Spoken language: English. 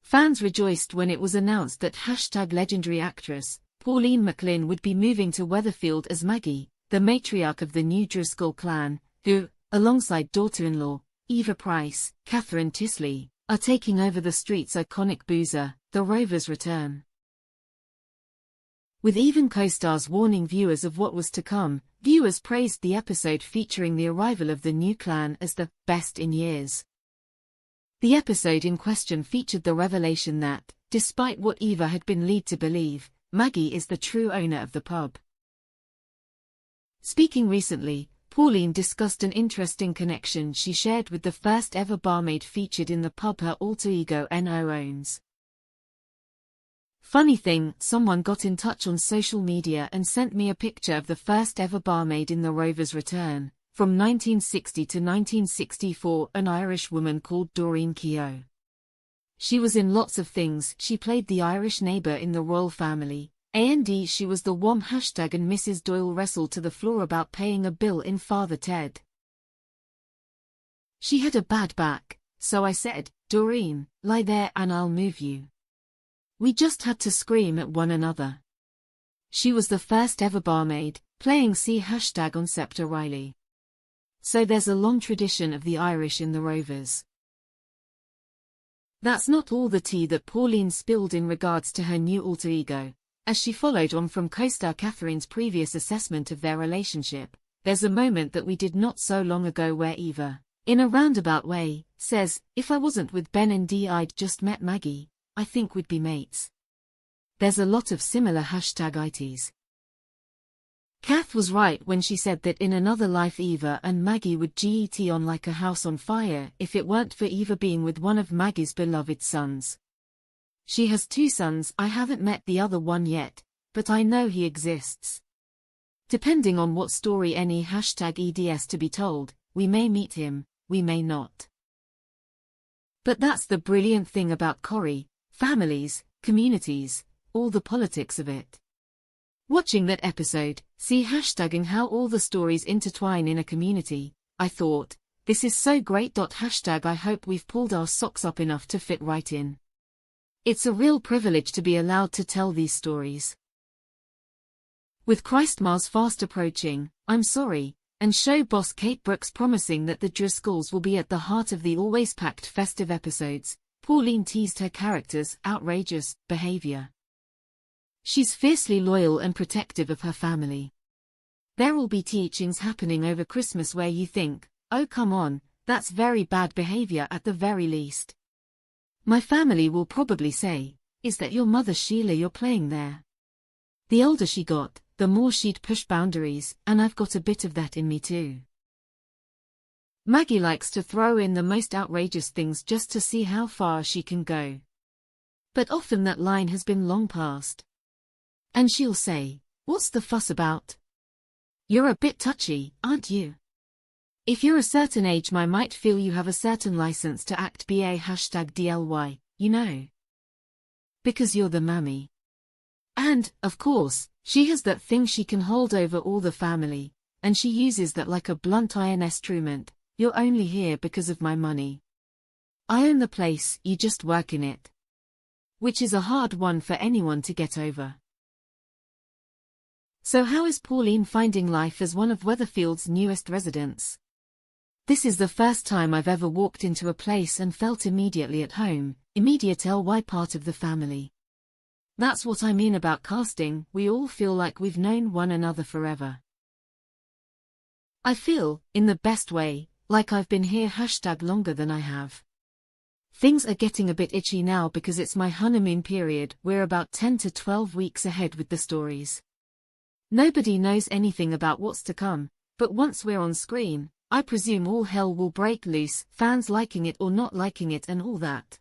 Fans rejoiced when it was announced that #legendary actress Pauline McLynn would be moving to Weatherfield as Maggie, the matriarch of the new Driscoll clan, who, alongside daughter-in-law, Eva Price, Tyldesley, are taking over the street's iconic boozer, the Rover's return. With even co-stars warning viewers of what was to come, viewers praised the episode featuring the arrival of the new clan as the best in years. The episode in question featured the revelation that, despite what Eva had been led to believe, Maggie is the true owner of the pub. Speaking recently, Pauline discussed an interesting connection she shared with the first ever barmaid featured in the pub her alter ego No owns. Funny thing, someone got in touch on social media and sent me a picture of the first ever barmaid in the Rover's return, from 1960 to 1964, an Irish woman called Doreen Keogh. She was in lots of things. She played the Irish neighbour in the royal family, and she was the one #, and Mrs. Doyle wrestled to the floor about paying a bill in Father Ted. She had a bad back, so I said, "Doreen, lie there and I'll move you." We just had to scream at one another. She was the first ever barmaid, playing C #on Scepter Riley. So there's a long tradition of the Irish in the Rovers. That's not all the tea that Pauline spilled in regards to her new alter ego. As she followed on from co-star Catherine's previous assessment of their relationship, there's a moment that we did not so long ago where Eva, in a roundabout way, says, "If I wasn't with Ben and Dee, I'd just met Maggie, I think we'd be mates." There's a lot of similar #ities. Kath was right when she said that in another life Eva and Maggie would get on like a house on fire if it weren't for Eva being with one of Maggie's beloved sons. She has 2 sons. I haven't met the other one yet, but I know he exists. Depending on what story any #eds to be told, we may meet him, we may not. But that's the brilliant thing about Corrie, families, communities, all the politics of it. Watching that episode, see #ing how all the stories intertwine in a community, I thought, this is so great. #I hope we've pulled our socks up enough to fit right in. It's a real privilege to be allowed to tell these stories. With Christmas fast approaching, I'm sorry, and show boss Kate Brooks promising that the Driscolls will be at the heart of the always packed festive episodes, Pauline teased her character's outrageous behavior. She's fiercely loyal and protective of her family. There will be teachings happening over Christmas where you think, oh come on, that's very bad behavior at the very least. My family will probably say, is that your mother Sheila you're playing there? The older she got, the more she'd push boundaries, and I've got a bit of that in me too. Maggie likes to throw in the most outrageous things just to see how far she can go. But often that line has been long passed. And she'll say, what's the fuss about? You're a bit touchy, aren't you? If you're a certain age I might feel you have a certain license to act ba #DLY, you know. Because you're the mammy. And, of course, she has that thing she can hold over all the family, and she uses that like a blunt instrument. You're only here because of my money. I own the place, you just work in it. Which is a hard one for anyone to get over. So how is Pauline finding life as one of Weatherfield's newest residents? This is the first time I've ever walked into a place and felt immediately at home, immediate ly part of the family. That's what I mean about casting, we all feel like we've known one another forever. I feel, in the best way, like I've been here #longer than I have. Things are getting a bit itchy now because it's my honeymoon period, we're about 10 to 12 weeks ahead with the stories. Nobody knows anything about what's to come, but once we're on screen, I presume all hell will break loose, fans liking it or not liking it and all that.